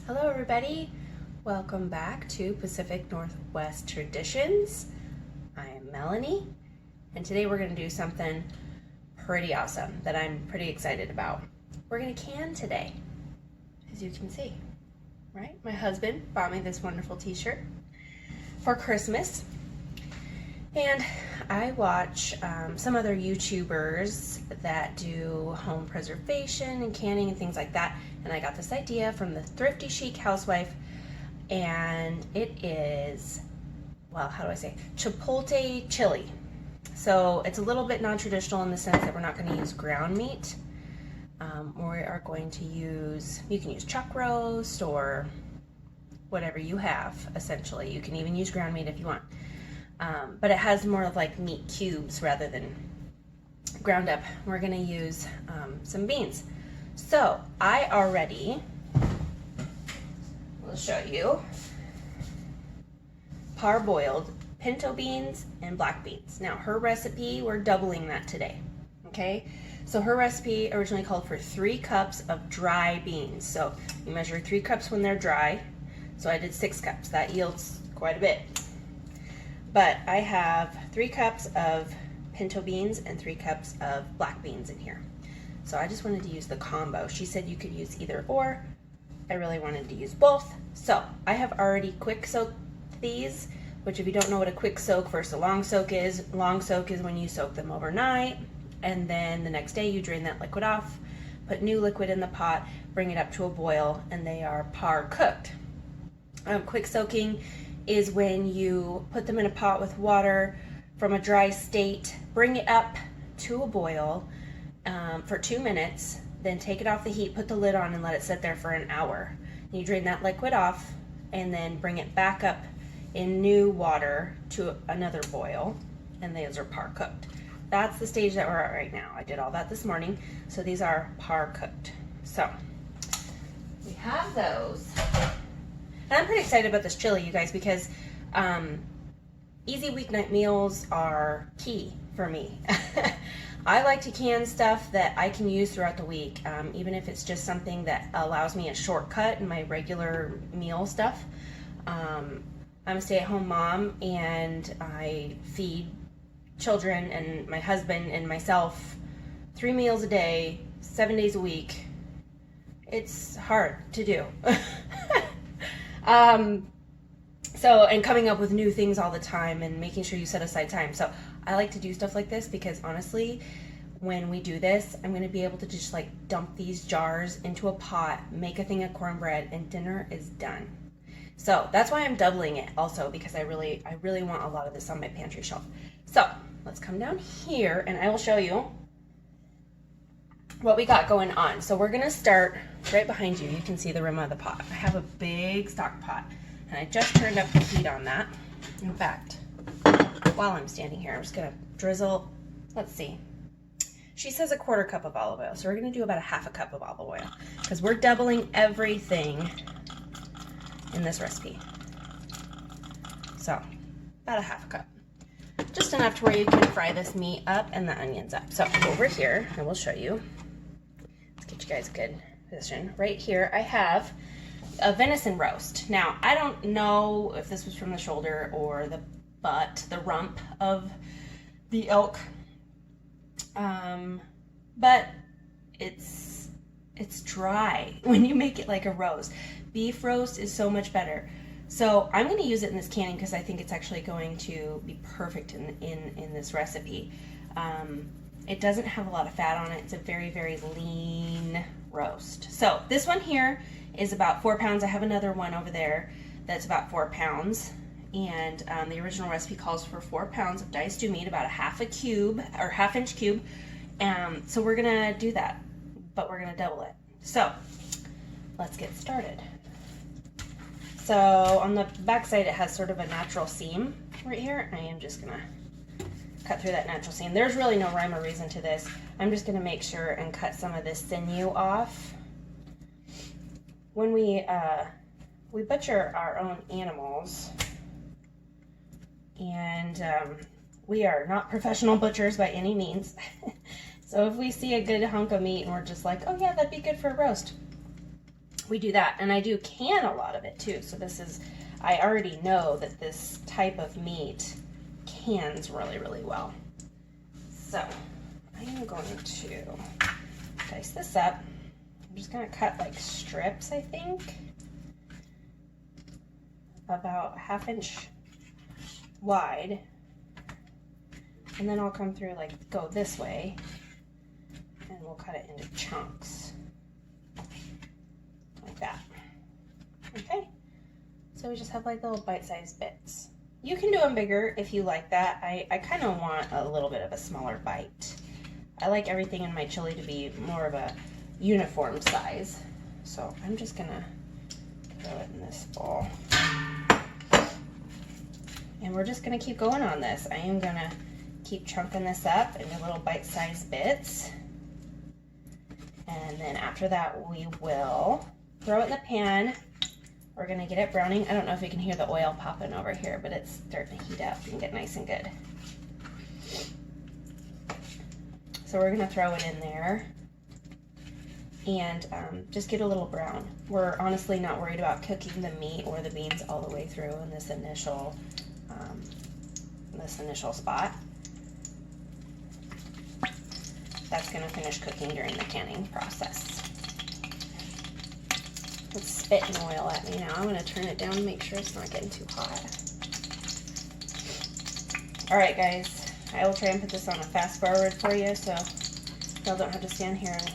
Hello everybody, welcome back to Pacific Northwest Traditions. I am Melanie, and today we're going to do something pretty awesome that I'm pretty excited about. We're going to can today, as you can see, right? My husband bought me this wonderful t-shirt for Christmas, and I watch some other YouTubers that do home preservation and canning and things like that, and I got this idea from the Thrifty Chic Housewife, and it is, well, how do I say, chipotle chili. So it's a little bit non-traditional in the sense that we're not going to use ground meat. We are going to use, you can use chuck roast or whatever you have, essentially. You can even use ground meat if you want. But it has more of like meat cubes rather than ground up. We're going to use some beans. So I already will show you parboiled pinto beans and black beans. Now her recipe, we're doubling that today. Okay, so her recipe originally called for 3 cups of dry beans. So you measure 3 cups when they're dry. So I did 6 cups. That yields quite a bit. But I have 3 cups of pinto beans and 3 cups of black beans in here. So I just wanted to use the combo. She said you could use either or. I really wanted to use both. So I have already quick soaked these, which if you don't know what a quick soak versus a long soak is when you soak them overnight, and then the next day you drain that liquid off, put new liquid in the pot, bring it up to a boil, and they are par cooked. Quick soaking is when you put them in a pot with water from a dry state, bring it up to a boil for 2 minutes, then take it off the heat, put the lid on, and let it sit there for an hour. And you drain that liquid off and then bring it back up in new water to another boil, and those are par cooked. That's the stage that we're at right now. I did all that this morning, so these are par cooked. So we have those. And I'm pretty excited about this chili, you guys, because easy weeknight meals are key for me. I like to can stuff that I can use throughout the week, even if it's just something that allows me a shortcut in my regular meal stuff. I'm a stay-at-home mom, and I feed children and my husband and myself 3 meals a day, 7 days a week. It's hard to do. And coming up with new things all the time and making sure you set aside time. So I like to do stuff like this because honestly, when we do this, I'm going to be able to just like dump these jars into a pot, make a thing of cornbread, and dinner is done. So that's why I'm doubling it also, because I really want a lot of this on my pantry shelf. So let's come down here and I will show you what we got going on. So we're going to start right behind you. You can see the rim of the pot. I have a big stock pot, and I just turned up the heat on that. In fact, while I'm standing here, I'm just going to drizzle, let's see. She says a 1/4 cup of olive oil, so we're going to do about a 1/2 cup of olive oil because we're doubling everything in this recipe. So about a 1/2 cup. Just enough to where you can fry this meat up and the onions up. So over here, I will show you. Let's get you guys a good position. Right here, I have a venison roast. Now, I don't know if this was from the shoulder or the butt, the rump of the elk, but it's dry when you make it like a roast. Beef roast is so much better. So I'm going to use it in this canning because I think it's actually going to be perfect in this recipe. It doesn't have a lot of fat on it. It's a very, very lean roast. So this one here is about 4 pounds. I have another one over there that's about 4 pounds. And the original recipe calls for 4 pounds of diced stew meat, about a 1/2 cube or 1/2 inch cube. So we're going to do that, but we're going to double it. So let's get started. So on the back side, it has sort of a natural seam right here. I am just gonna cut through that natural seam. There's really no rhyme or reason to this. I'm just gonna make sure and cut some of this sinew off. When we butcher our own animals, and we are not professional butchers by any means. So if we see a good hunk of meat and we're just like, oh yeah, that'd be good for a roast, we do that. And I do can a lot of it too. So this is, I already know that this type of meat cans really, really well. So I'm going to dice this up. I'm just gonna cut like strips, I think, about 1/2 inch wide. And then I'll come through like, go this way, and we'll cut it into chunks. Like that. Okay. So we just have like little bite-sized bits. You can do them bigger if you like that. I kind of want a little bit of a smaller bite. I like everything in my chili to be more of a uniform size. So I'm just gonna throw it in this bowl. And we're just gonna keep going on this. I am gonna keep chunking this up into little bite-sized bits. And then after that, we will throw it in the pan. We're gonna get it browning. I don't know if you can hear the oil popping over here, but it's starting to heat up and get nice and good. So we're gonna throw it in there and just get a little brown. We're honestly not worried about cooking the meat or the beans all the way through in this initial spot. That's gonna finish cooking during the canning process. It's spitting oil at me now. I'm gonna turn it down and make sure it's not getting too hot. All right, guys, I will try and put this on a fast forward for you so y'all don't have to stand here and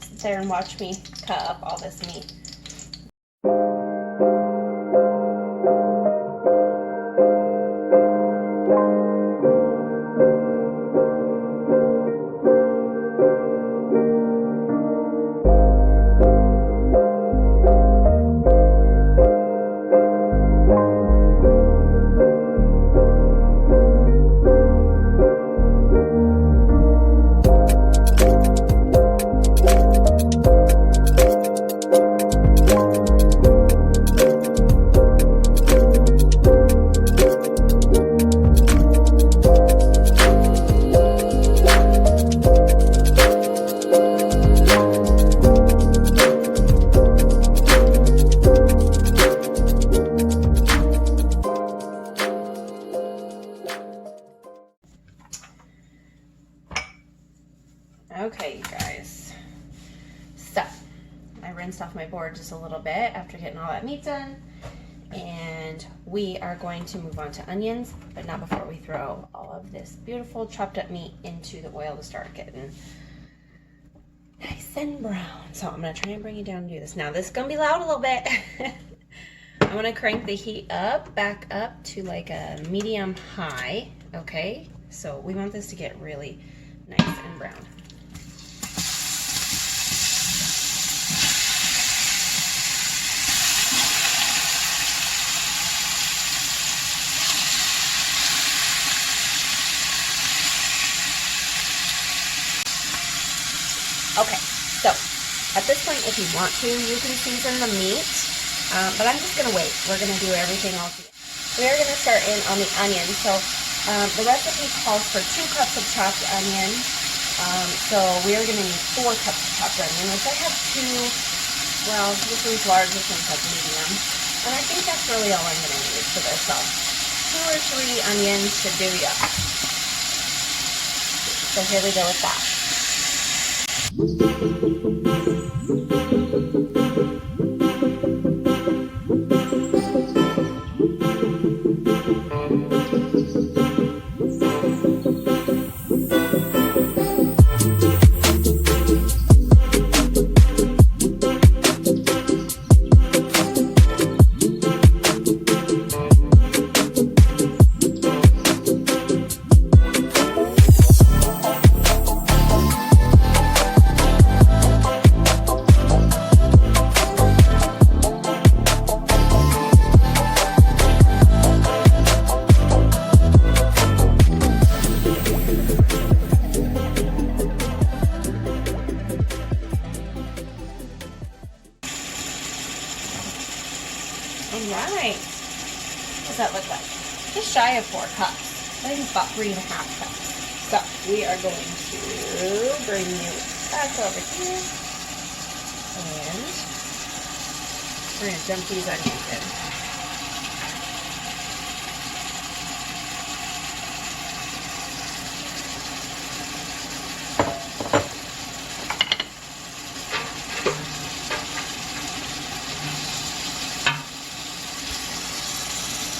sit there and watch me cut up all this meat. Okay, you guys, so I rinsed off my board just a little bit after getting all that meat done, and we are going to move on to onions, but not before we throw all of this beautiful chopped up meat into the oil to start getting nice and brown. So I'm gonna try and bring you down and do this. Now this is gonna be loud a little bit. I'm gonna crank the heat back up to like a medium high, okay? So we want this to get really nice and brown. Okay, so at this point, if you want to, you can season the meat, but I'm just gonna wait. We're gonna do everything all together. We're gonna start in on the onion. So the recipe calls for 2 cups of chopped onion. So we are gonna need 4 cups of chopped onion, which I have 2. Well, this one's large, this one's like medium, and I think that's really all I'm gonna need for this. So 2 or 3 onions should do ya. So here we go with that. Alright, what does that look like? Just shy of 4 cups. I think it's about 3.5 cups. So we are going to bring you back over here and We're going to dump these onions in.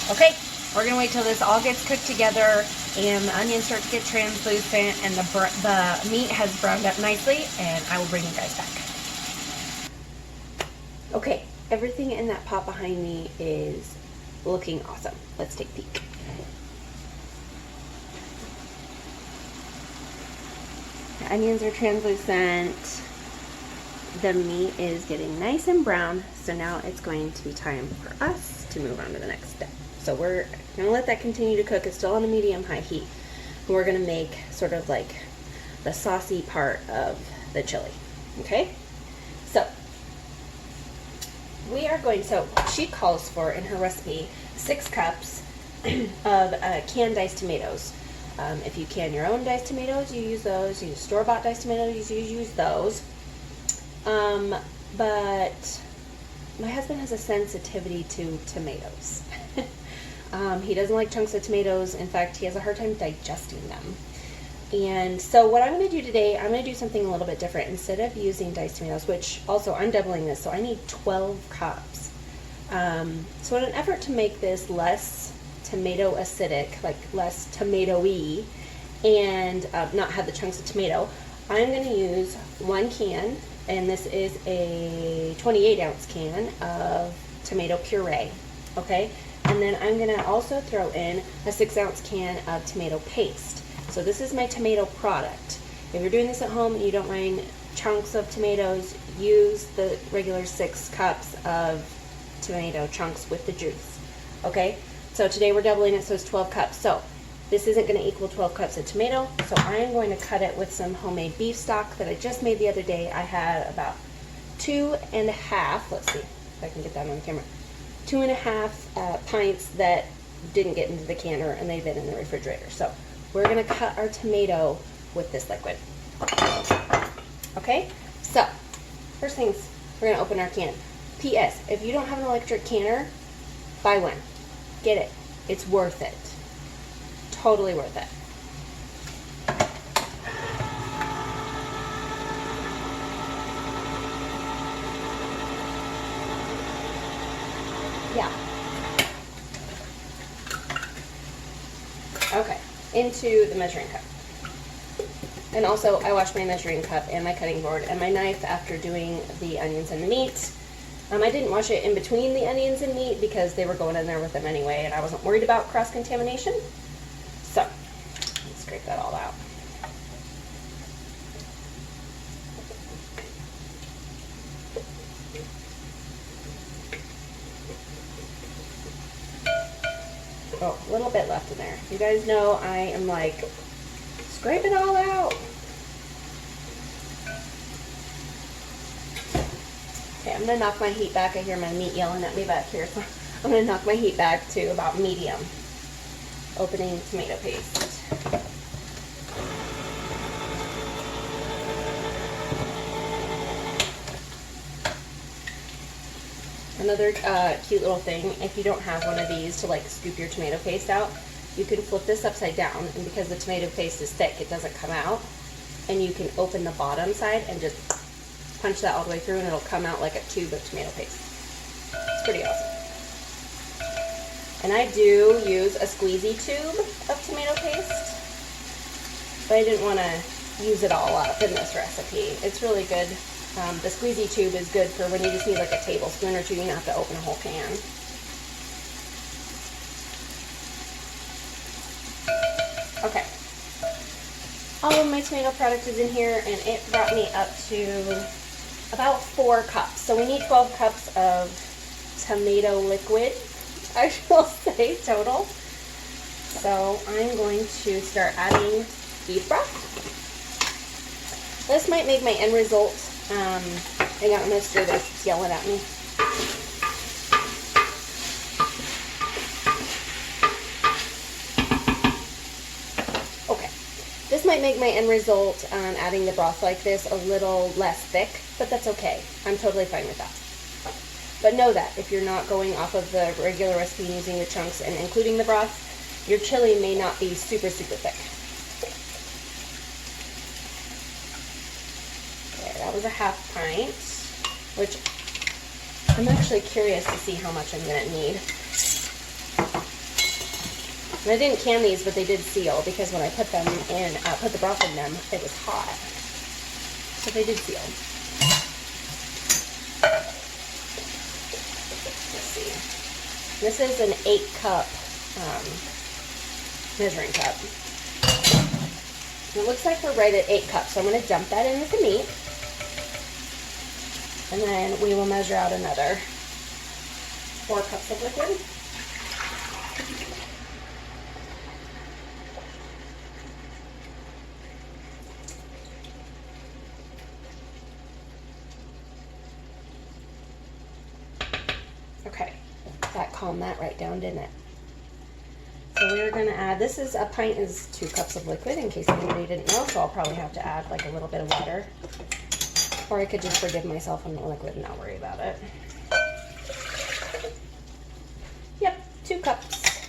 Okay, we're going to wait till this all gets cooked together and the onions start to get translucent and the meat has browned up nicely, and I will bring you guys back. Okay, everything in that pot behind me is looking awesome. Let's take a peek. The onions are translucent. The meat is getting nice and brown, so now it's going to be time for us to move on to the next step. So we're going to let that continue to cook. It's still on a medium-high heat. And we're going to make sort of like the saucy part of the chili. Okay? So we are going, so she calls for, in her recipe, 6 cups of canned diced tomatoes. If you can your own diced tomatoes, you use those. You use store-bought diced tomatoes, you use those. But my husband has a sensitivity to tomatoes. He doesn't like chunks of tomatoes. In fact, he has a hard time digesting them. And so what I'm going to do today, I'm going to do something a little bit different. Instead of using diced tomatoes, which also I'm doubling this, so I need 12 cups. So in an effort to make this less tomato acidic, like less tomato-y, and not have the chunks of tomato, I'm going to use 1 can, and this is a 28-ounce can of tomato puree, okay? And then I'm going to also throw in a 6-ounce can of tomato paste. So this is my tomato product. If you're doing this at home and you don't mind chunks of tomatoes, use the regular 6 cups of tomato chunks with the juice, okay? So today we're doubling it, so it's 12 cups. So this isn't going to equal 12 cups of tomato, so I am going to cut it with some homemade beef stock that I just made the other day. I had about 2.5, let's see if I can get that on camera, 2.5 pints that didn't get into the canner and they've been in the refrigerator. So we're going to cut our tomato with this liquid. Okay, so first things, we're going to open our can. P.S. If you don't have an electric canner, buy one. Get it. It's worth it. Totally worth it. Yeah. Okay, into the measuring cup. And also, I washed my measuring cup and my cutting board and my knife after doing the onions and the meat. I didn't wash it in between the onions and meat because they were going in there with them anyway, and I wasn't worried about cross-contamination. So, let's scrape that all out. Oh, a little bit left in there. You guys know I am like, scrape it all out. Okay, I'm going to knock my heat back. I hear my meat yelling at me back here, so I'm going to knock my heat back to about medium. Opening tomato paste. Another cute little thing, if you don't have one of these to like scoop your tomato paste out, you can flip this upside down, and because the tomato paste is thick, it doesn't come out, and you can open the bottom side and just punch that all the way through and it'll come out like a tube of tomato paste. It's pretty awesome. And I do use a squeezy tube of tomato paste, but I didn't want to use it all up in this recipe. It's really good. The squeezy tube is good for when you just need like a tablespoon or two. You don't have to open a whole can. Okay. All of my tomato product is in here, and it brought me up to about 4 cups. So we need 12 cups of tomato liquid, I will say, total. So I'm going to start adding beef broth. This might make my end result, hang on, I'm going to stir this, it's yelling at me. Okay, this might make my end result adding the broth like this a little less thick, but that's okay. I'm totally fine with that. But know that if you're not going off of the regular recipe and using the chunks and including the broth, your chili may not be super, super thick. Okay, that was a half pint, which I'm actually curious to see how much I'm going to need. And I didn't can these, but they did seal because when I put them in, put the broth in them, it was hot. So they did seal. Let's see. This is an 8-cup measuring cup. And it looks like we're right at 8 cups, so I'm going to dump that in with the meat. And then we will measure out another 4 cups of liquid. Okay, that calmed that right down, didn't it? So we're going to add, this is, a pint is 2 cups of liquid, in case anybody didn't know, so I'll probably have to add like a little bit of water. Or I could just forgive myself on the liquid and not worry about it. Yep, 2 cups.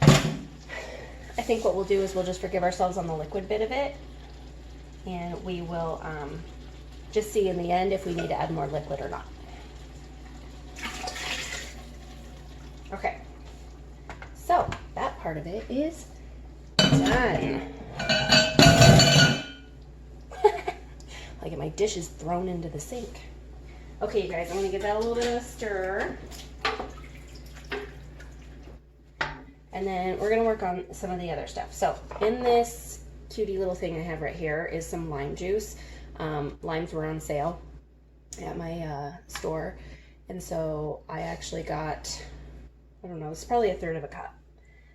I think what we'll do is we'll just forgive ourselves on the liquid bit of it, and we will just see in the end if we need to add more liquid or not. Okay, so that part of it is done. I get my dishes thrown into the sink. Okay, you guys, I'm gonna give that a little bit of a stir. And then we're gonna work on some of the other stuff. So in this cutie little thing I have right here is some lime juice. Limes were on sale at my store. And so I actually got, I don't know, it's probably 1/3 of a cup.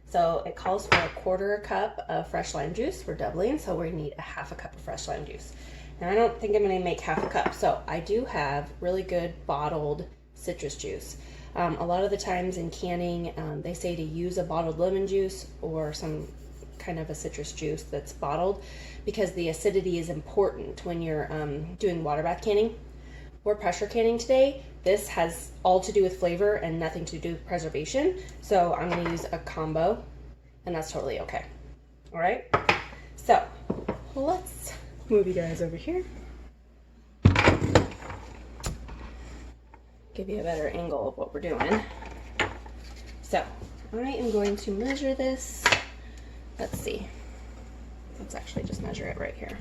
So it calls for 1/4 cup of fresh lime juice. We're doubling, so we need a 1/2 cup of fresh lime juice. Now I don't think I'm gonna make 1/2 cup. So I do have really good bottled citrus juice. A lot of the times in canning, they say to use a bottled lemon juice or some kind of a citrus juice that's bottled, because the acidity is important when you're doing water bath canning. We're pressure canning today. This has all to do with flavor and nothing to do with preservation. So I'm gonna use a combo, and that's totally okay. All right, so let's move you guys over here. Give you a better angle of what we're doing. So I am going to measure this. Let's see. Let's actually just measure it right here,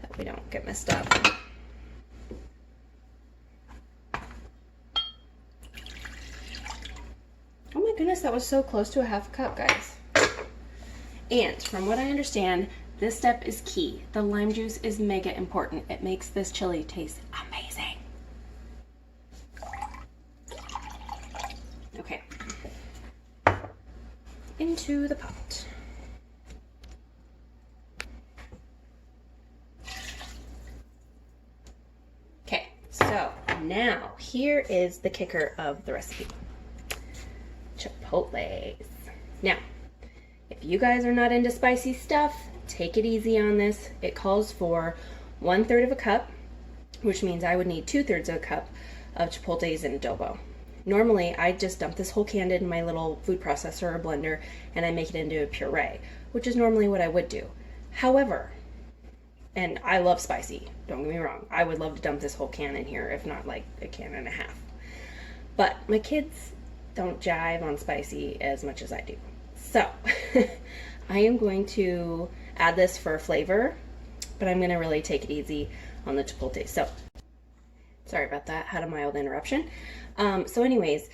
that we don't get messed up. Oh my goodness, that was so close to a 1/2 cup, guys. And from what I understand, this step is key. The lime juice is mega important. It makes this chili taste amazing. Okay. Into the pot. Okay, so now here is the kicker of the recipe. Chipotles. Now, if you guys are not into spicy stuff, take it easy on this. It calls for 1/3 of a cup, which means I would need 2/3 of a cup of chipotles and adobo. Normally, I just dump this whole can in my little food processor or blender and I make it into a puree, which is normally what I would do. However, and I love spicy, don't get me wrong, I would love to dump this whole can in here, if not like a can and a half. But my kids don't jive on spicy as much as I do. So I am going to add this for flavor, but I'm gonna really take it easy on the chipotle. So sorry about that, had a mild interruption. So anyways,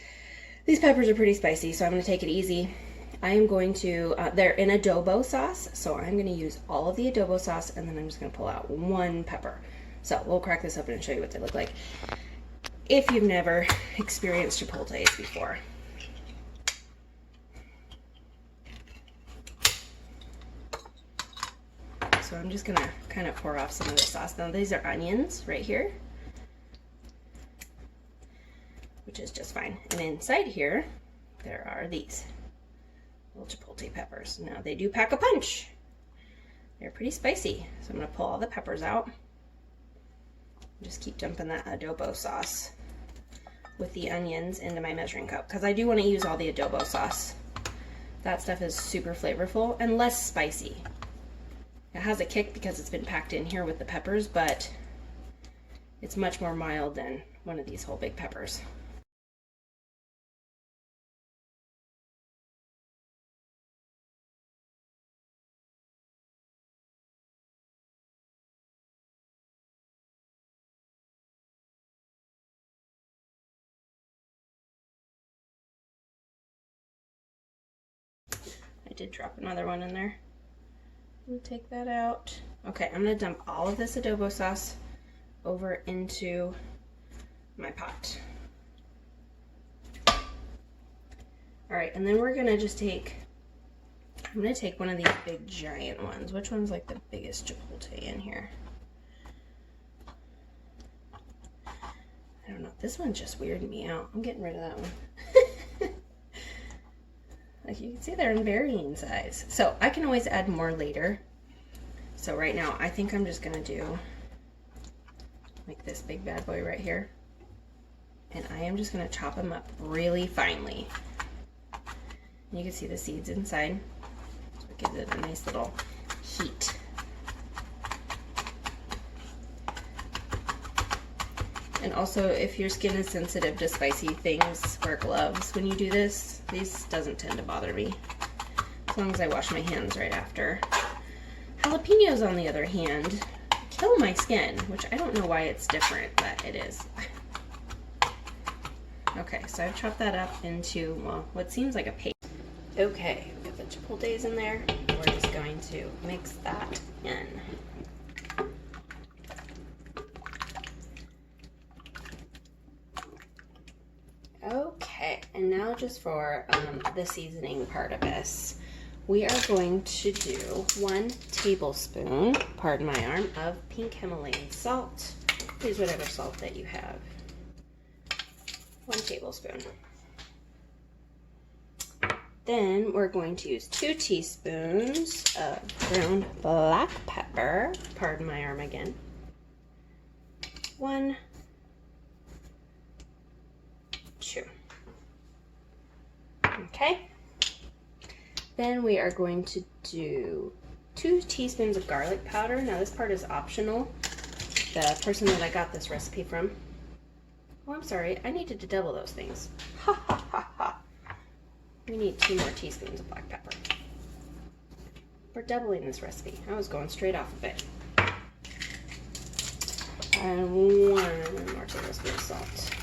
these peppers are pretty spicy, so I'm gonna take it easy. I am going to, they're in adobo sauce, so I'm gonna use all of the adobo sauce, and then I'm just gonna pull out 1 pepper. So we'll crack this open and show you what they look like if you've never experienced chipotles before. So I'm just gonna kind of pour off some of the sauce. Now these are onions right here, which is just fine. And inside here, there are these little chipotle peppers. Now they do pack a punch. They're pretty spicy. So I'm gonna pull all the peppers out. Just keep dumping that adobo sauce with the onions into my measuring cup because I do want to use all the adobo sauce. That stuff is super flavorful and less spicy. It has a kick because it's been packed in here with the peppers, but it's much more mild than one of these whole big peppers. I did drop another one in there. We'll take that out. Okay, I'm gonna dump all of this adobo sauce over into my pot. All right, and then we're gonna just I'm gonna take one of these big giant ones. Which one's like the biggest chipotle in here? I don't know, this one's just weirding me out. I'm getting rid of that one. Like you can see, they're in varying size. So I can always add more later. So right now, I think I'm just gonna do like this big bad boy right here. And I am just gonna chop them up really finely. And you can see the seeds inside. So it gives it a nice little heat. And also, if your skin is sensitive to spicy things, wear gloves when you do this. These doesn't tend to bother me, as long as I wash my hands right after. Jalapenos, on the other hand, kill my skin, which I don't know why it's different, but it is. Okay, so I've chopped that up into, well, what seems like a paste. Okay, we've got the chipotles in there. We're just going to mix that in. Okay, and now just for the seasoning part of this, we are going to do 1 tablespoon, pardon my arm, of pink Himalayan salt. Use whatever salt that you have. 1 tablespoon. Then we're going to use 2 teaspoons of ground black pepper, pardon my arm again. 1, 2. Okay. Then we are going to do 2 teaspoons of garlic powder. Now this part is optional. The person that I got this recipe from, oh, I'm sorry, I needed to double those things. Ha ha ha ha. We need 2 more teaspoons of black pepper. We're doubling this recipe. I was going straight off of it. And 1 more tablespoon of salt.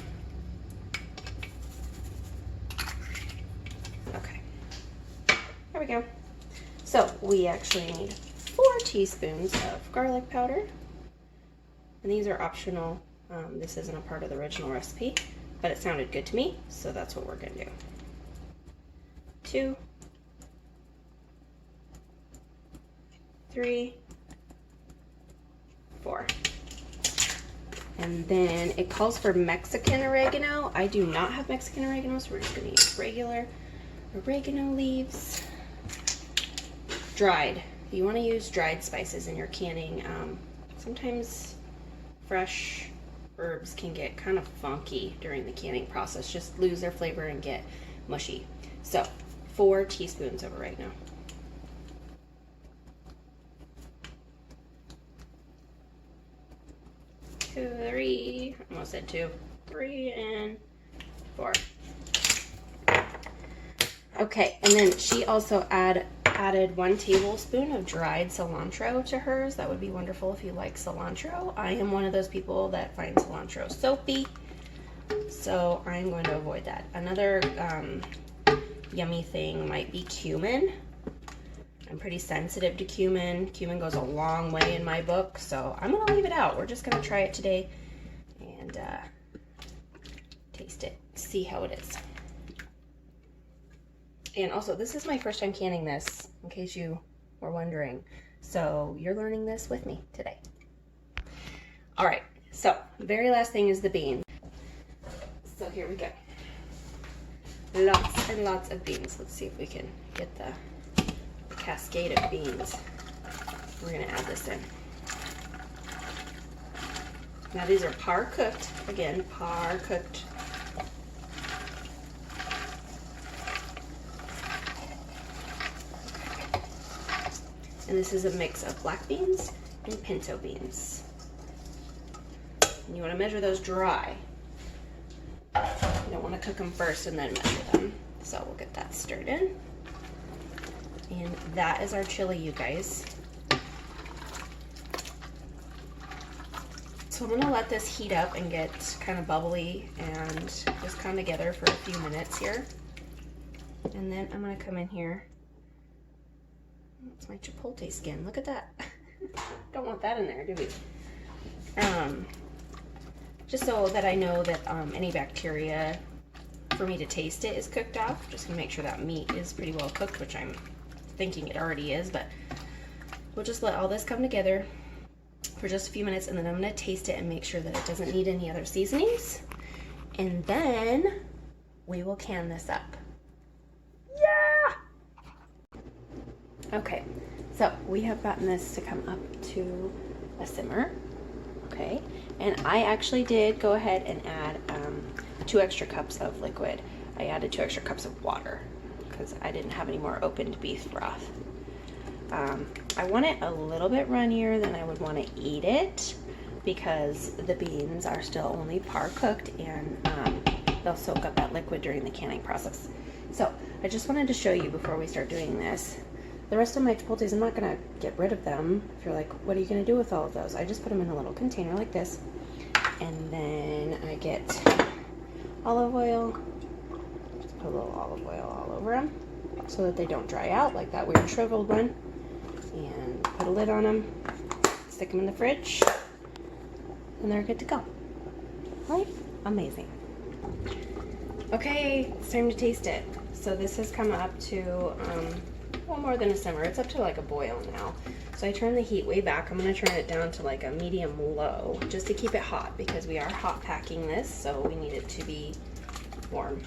Okay. There we go. So we actually need 4 teaspoons of garlic powder. And these are optional. This isn't a part of the original recipe, but it sounded good to me, so that's what we're going to do. 2, 3, 4. And then it calls for Mexican oregano. I do not have Mexican oregano, so we're just going to use regular oregano leaves. Dried. You want to use dried spices in your canning. Sometimes fresh herbs can get kind of funky during the canning process, just lose their flavor and get mushy. So 4 teaspoons of oregano. 2, 3, almost said 2, 3, and 4. Okay, and then she also added 1 tablespoon of dried cilantro to hers. That would be wonderful if you like cilantro. I am one of those people that finds cilantro soapy, so I'm going to avoid that. Another yummy thing might be cumin. I'm pretty sensitive to cumin. Cumin goes a long way in my book, so I'm gonna leave it out. We're just gonna try it today and taste it, see how it is. And also, this is my first time canning this, in case you were wondering. So you're learning this with me today. All right, so very last thing is the beans. So here we go. Lots and lots of beans. Let's see if we can get the cascade of beans. We're gonna add this in. Now these are par cooked. Again, par cooked And this is a mix of black beans and pinto beans. And you want to measure those dry. You don't want to cook them first and then measure them. So we'll get that stirred in. And that is our chili, you guys. So I'm gonna let this heat up and get kind of bubbly and just come together for a few minutes here. And then I'm gonna come in here. That's my chipotle skin, look at that. Don't want that in there, do we? Just so that I know that any bacteria for me to taste it is cooked off. Just gonna make sure that meat is pretty well cooked, which I'm thinking it already is, but we'll just let all this come together for just a few minutes, and then I'm gonna taste it and make sure that it doesn't need any other seasonings. And then we will can this up. Yeah! Okay, so we have gotten this to come up to a simmer, okay? And I actually did go ahead and add 2 extra cups of liquid. I added 2 extra cups of water because I didn't have any more opened beef broth. I want it a little bit runnier than I would want to eat it because the beans are still only par cooked, and they'll soak up that liquid during the canning process. So I just wanted to show you before we start doing this. The rest of my chipotles, I'm not going to get rid of them. If you're like, what are you going to do with all of those? I just put them in a little container like this, and then I get olive oil. Just put a little olive oil all over them so that they don't dry out like that weird shriveled one. And put a lid on them, stick them in the fridge, and they're good to go. Right? Amazing. Okay, it's time to taste it. So this has come up to, well, more than a simmer. It's up to like a boil now. So I turned the heat way back. I'm going to turn it down to like a medium low just to keep it hot because we are hot packing this, so we need it to be warm.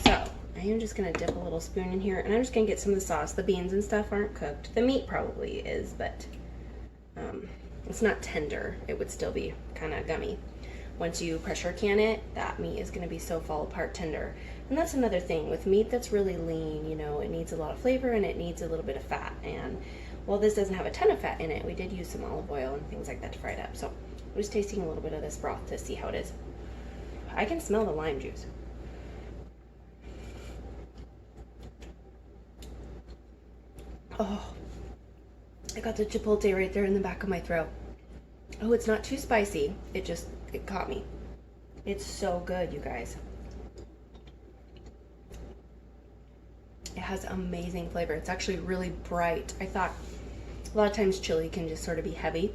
So I am just going to dip a little spoon in here, and I'm just going to get some of the sauce. The beans and stuff aren't cooked. The meat probably is, but it's not tender. It would still be kind of gummy. Once you pressure can it, that meat is going to be so fall apart tender. And that's another thing with meat that's really lean, you know, it needs a lot of flavor and it needs a little bit of fat. And while this doesn't have a ton of fat in it, we did use some olive oil and things like that to fry it up. So I'm just tasting a little bit of this broth to see how it is. I can smell the lime juice. Oh, I got the chipotle right there in the back of my throat. Oh, it's not too spicy. It caught me. It's so good, you guys. It has amazing flavor. It's actually really bright. I thought a lot of times chili can just sort of be heavy.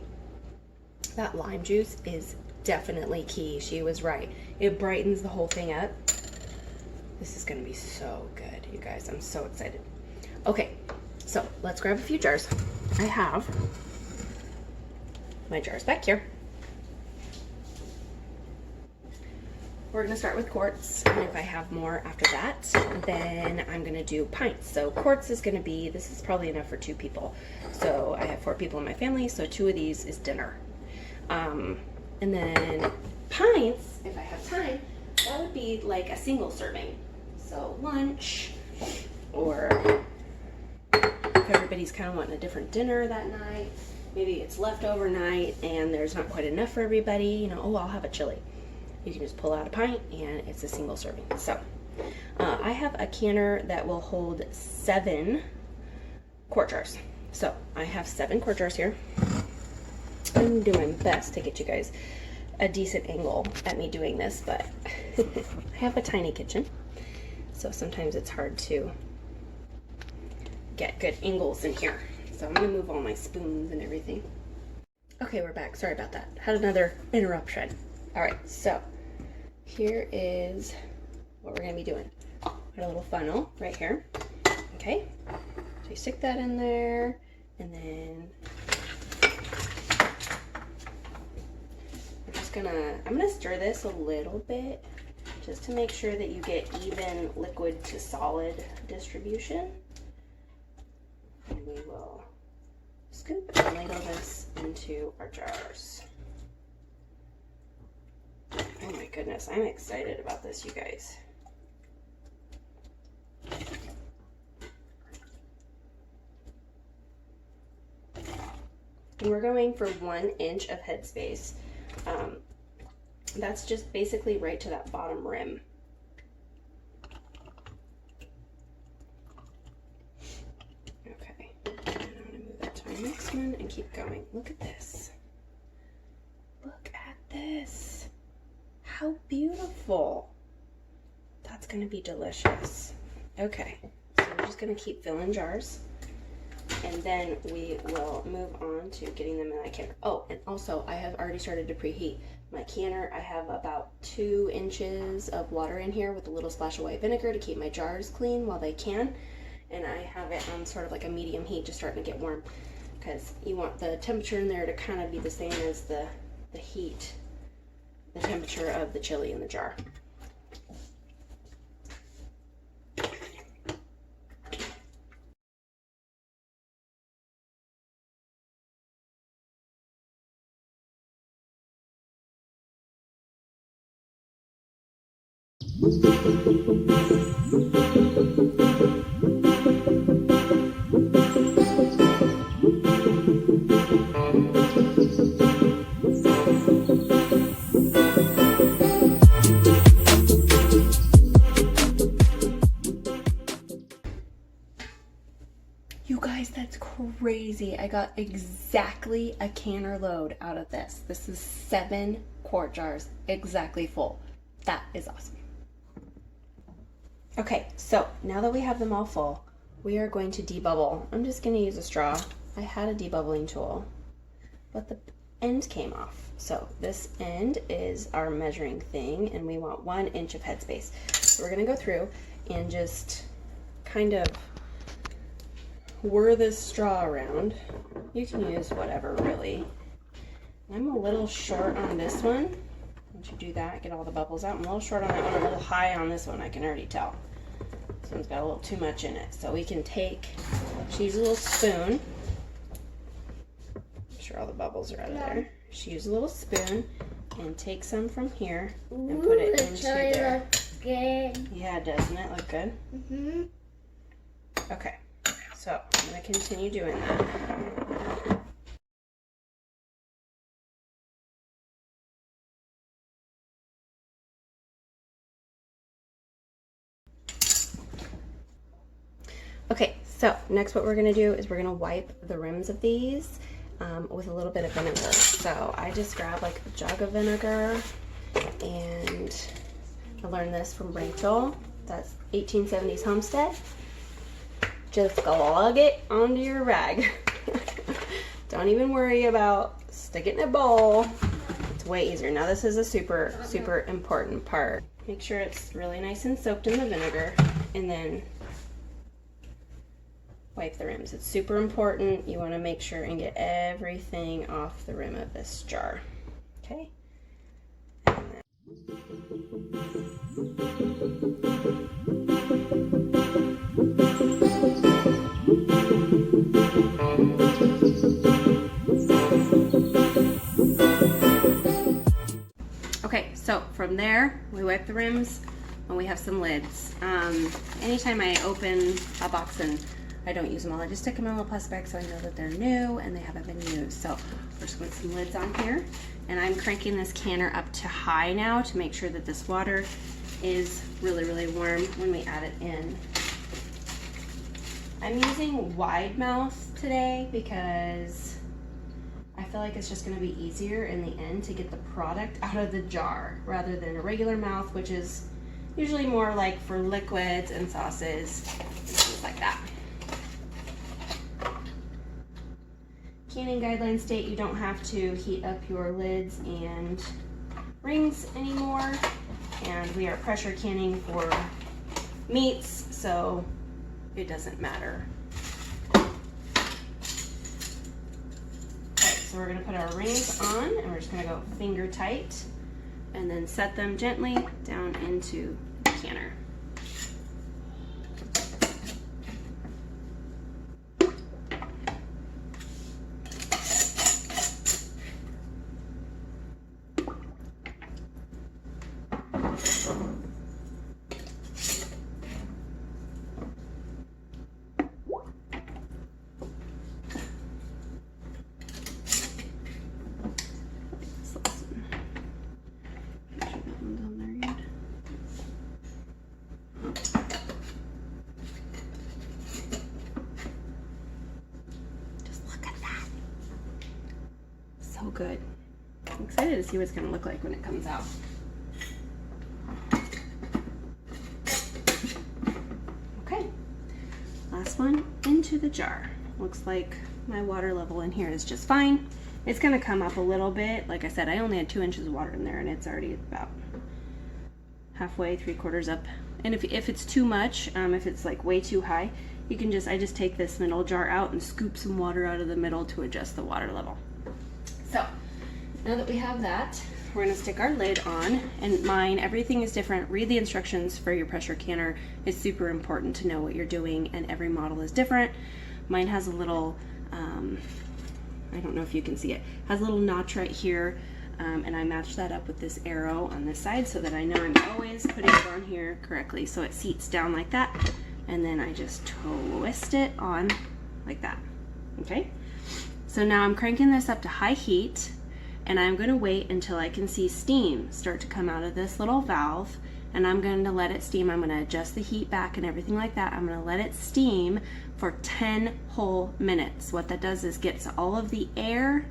That lime juice is definitely key. She was right. It brightens the whole thing up. This is gonna be so good, you guys. I'm so excited. Okay, so let's grab a few jars. I have my jars back here. We're gonna start with quarts, and if I have more after that, then I'm gonna do pints. So quarts is gonna be, this is probably enough for 2 people. So I have 4 people in my family, so 2 of these is dinner. And then pints, if I have time, that would be like a single serving. So lunch, or if everybody's kind of wanting a different dinner that night, maybe it's leftover night and there's not quite enough for everybody, you know, oh, I'll have a chili. You can just pull out a pint and it's a single serving. So I have a canner that will hold 7 quart jars. So I have 7 quart jars here. I'm doing my best to get you guys a decent angle at me doing this, but I have a tiny kitchen. So sometimes it's hard to get good angles in here. So I'm gonna move all my spoons and everything. Okay, we're back. Sorry about that. Had another interruption. All right, so here is what we're gonna be doing. Got a little funnel right here. Okay, so you stick that in there, and then I'm gonna stir this a little bit just to make sure that you get even liquid to solid distribution. And we will scoop and ladle this into our jars. Oh my goodness, I'm excited about this, you guys. And we're going for 1 inch of headspace. That's just basically right to that bottom rim. Okay, and I'm gonna move that to my next one and keep going. Look at this. Look at this. How beautiful. That's gonna be delicious. Okay, so we're just gonna keep filling jars, and then we will move on to getting them in that canner. Oh, and also I have already started to preheat my canner. I have about 2 inches of water in here with a little splash of white vinegar to keep my jars clean while they can. And I have it on sort of like a medium heat, just starting to get warm, because you want the temperature in there to kind of be the same as the heat, the temperature of the chili in the jar. You guys, that's crazy. I got exactly a canner load out of this. This is 7 quart jars, exactly full. That is awesome. Okay, so now that we have them all full, we are going to debubble. I'm just going to use a straw. I had a debubbling tool, but the end came off. So this end is our measuring thing, and we want 1 inch of headspace. So we're going to go through and just kind of whir this straw around. You can use whatever, really. I'm a little short on this one. Once you do that, get all the bubbles out. I'm a little short on that one, a little high on this one, I can already tell. This one's got a little too much in it. So we can take, just use a little spoon. Make sure all the bubbles are out of there. Just use a little spoon and take some from here and put it into there. Looks good. Yeah, doesn't it look good? Mm-hmm. Okay, so I'm going to continue doing that. Okay, so next what we're going to do is we're going to wipe the rims of these with a little bit of vinegar. So I just grabbed like a jug of vinegar, and I learned this from Rachel. That's 1870s Homestead. Just glug it onto your rag. Don't even worry about stick it in a bowl. It's way easier. Now this is a super, super important part. Make sure it's really nice and soaked in the vinegar, and then wipe the rims. It's super important. You want to make sure and get everything off the rim of this jar. Okay? Okay, so from there, we wipe the rims and we have some lids. Anytime I open a box and I don't use them all, I just stick them in a little plastic bag so I know that they're new and they haven't been used. So we're just going to put some lids on here, and I'm cranking this canner up to high now to make sure that this water is really, really warm when we add it in. I'm using wide mouth today because I feel like it's just going to be easier in the end to get the product out of the jar rather than a regular mouth, which is usually more like for liquids and sauces and things like that. Canning guidelines state you don't have to heat up your lids and rings anymore, and we are pressure canning for meats, so it doesn't matter. Okay, so we're gonna put our rings on, and we're just gonna go finger tight and then set them gently down into the canner. good. I'm excited to see what it's gonna look like when it comes out. Okay, last one into the jar. Looks like my water level in here is just fine. It's gonna come up a little bit. Like I said, I only had 2 inches of water in there and it's already about halfway, 3/4 up. And if it's too much, if it's like way too high, you can I just take this middle jar out and scoop some water out of the middle to adjust the water level. So now that we have that, we're gonna stick our lid on, and mine, everything is different. Read the instructions for your pressure canner. It's super important to know what you're doing, and every model is different. Mine has a little, I don't know if you can see it, has a little notch right here, and I matched that up with this arrow on this side so that I know I'm always putting it on here correctly. So it seats down like that, and then I just twist it on like that, okay? So now I'm cranking this up to high heat, and I'm gonna wait until I can see steam start to come out of this little valve, and I'm going to let it steam. I'm gonna adjust the heat back and everything like that. I'm gonna let it steam for 10 whole minutes. What that does is gets all of the air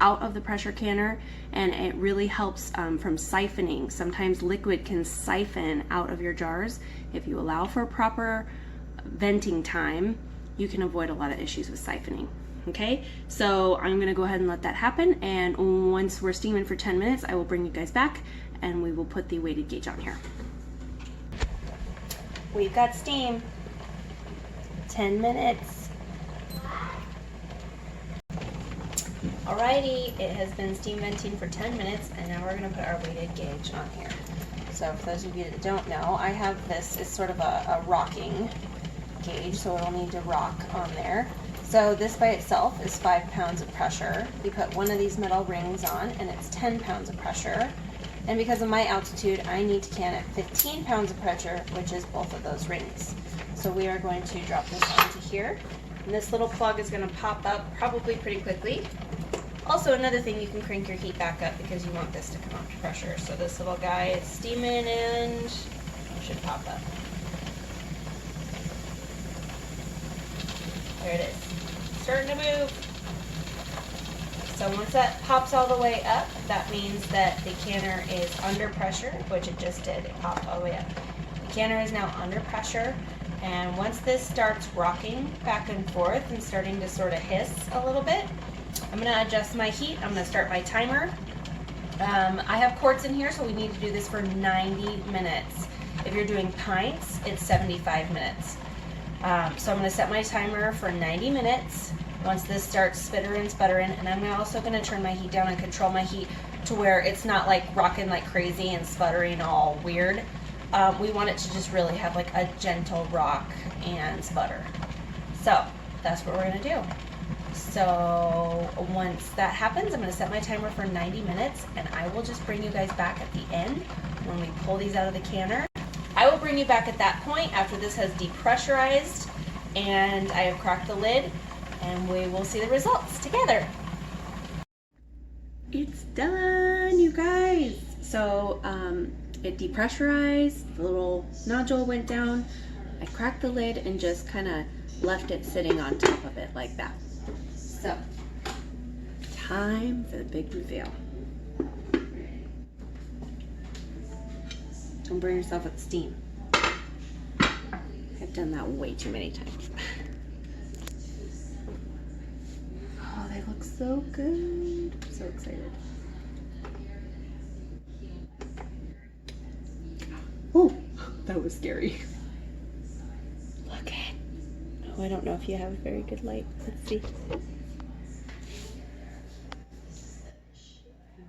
out of the pressure canner, and it really helps from siphoning. Sometimes liquid can siphon out of your jars. If you allow for proper venting time, you can avoid a lot of issues with siphoning. Okay, so I'm gonna go ahead and let that happen, and once we're steaming for 10 minutes, I will bring you guys back and we will put the weighted gauge on here. We've got steam, 10 minutes. Alrighty, it has been steam venting for 10 minutes, and now we're gonna put our weighted gauge on here. So for those of you that don't know, I have this, it's sort of a rocking gauge, so it'll need to rock on there. So this by itself is 5 pounds of pressure. You put one of these metal rings on and it's 10 pounds of pressure. And because of my altitude, I need to can at 15 pounds of pressure, which is both of those rings. So we are going to drop this onto here. And this little plug is going to pop up probably pretty quickly. Also, another thing, you can crank your heat back up because you want this to come up to pressure. So this little guy is steaming and should pop up. There it is. Starting to move. So once that pops all the way up, that means that the canner is under pressure, which it just did. It popped all the way up. The canner is now under pressure, and once this starts rocking back and forth and starting to sort of hiss a little bit, I'm going to adjust my heat. I'm going to start my timer. I have quarts in here, so we need to do this for 90 minutes. If you're doing pints, it's 75 minutes. So I'm going to set my timer for 90 minutes. Once this starts sputtering, and I'm also going to turn my heat down and control my heat to where it's not like rocking like crazy and sputtering all weird. We want it to just really have like a gentle rock and sputter. So that's what we're going to do. So once that happens, I'm going to set my timer for 90 minutes, and I will just bring you guys back at the end when we pull these out of the canner. I will bring you back at that point after this has depressurized and I have cracked the lid, and we will see the results together. It's done, you guys. So it depressurized, the little nodule went down. I cracked the lid and just kind of left it sitting on top of it like that. So, time for the big reveal. Don't burn yourself with steam. I've done that way too many times. Oh, they look so good. I'm so excited. Oh, that was scary. Look at. Oh, I don't know if you have a very good light. Let's see.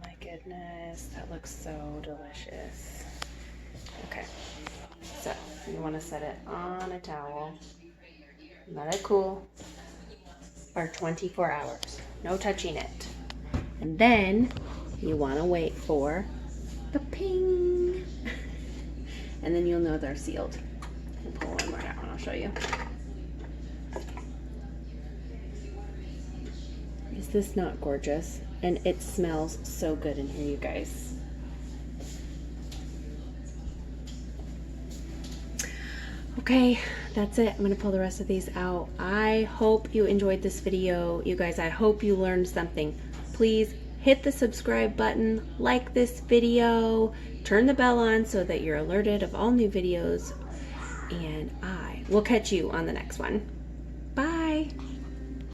My goodness, that looks so delicious. Okay, so you want to set it on a towel, let it cool for 24 hours, no touching it. And then you want to wait for the ping. And then you'll know they're sealed. I'll pull one more out and I'll show you. Is this not gorgeous? And it smells so good in here, you guys. Okay, that's it. I'm gonna pull the rest of these out. I hope you enjoyed this video, you guys. I hope you learned something. Please hit the subscribe button, like this video, turn the bell on so that you're alerted of all new videos, and I will catch you on the next one.